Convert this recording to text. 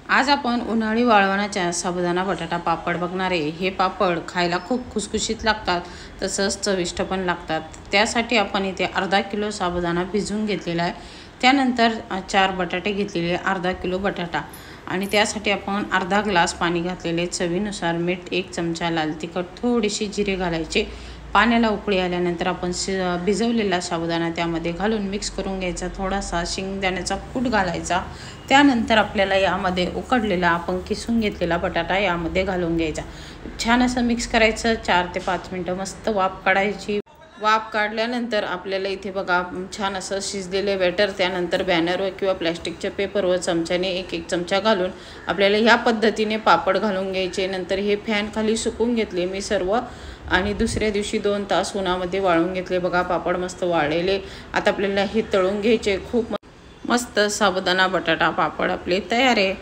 आज आपण उन्हाळी वाळवणाच्या साबुदाणा बटाटा पापड बघणार आहे। हे पापड खायला खूप खुसखुशीत लागतात, तसंच चविष्ट पण लागतात। त्यासाठी आपण इथे अर्धा किलो साबुदाणा भिजवून घेतलेला आहे। त्यानंतर 4 बटाटे घेतलेले, अर्धा किलो बटाटा आणि त्यासाठी आपण अर्धा ग्लास पाणी घातलेले, चवीनुसार मीठ, 1 चमचा लाल तिखट, थोडीशी जिरे घालायचे। पाण्याला उकळी आल्यानंतर आपण भिजवलेला साबुदाणा त्यामध्ये घालून मिक्स करून घ्यायचा। थोडासा शेंगदाण्याचा कूट घालायचा। त्यानंतर आपल्याला यामध्ये उकडलेला आपण किसून घेतलेला बटाटा यामध्ये घालून घ्यायचा। छान असं मिक्स करायचं। 4 ते 5 मिनिटं मस्त वाफ काढायची। वाफ काढल्यानंतर आपल्याला इथे बघा छान असं शिजलेले बॅटर त्यानंतर बॅनरवर किंवा प्लॅस्टिकच्या पेपरवर चमच्याने 1 चमचा घालून आपल्याला ह्या पद्धतीने पापड घालून घ्यायचे। नंतर हे फॅन खाली सुकून घेतले मी सर्व आणि दुसऱ्या दिवशी 2 तास उन्हामध्ये वाळून घेतले। बघा पापड मस्त वाळलेले। आता आपल्याला हे तळून घ्यायचे। खूप मस्त साबुदाणा बटाटा पापड आपले तयार आहे।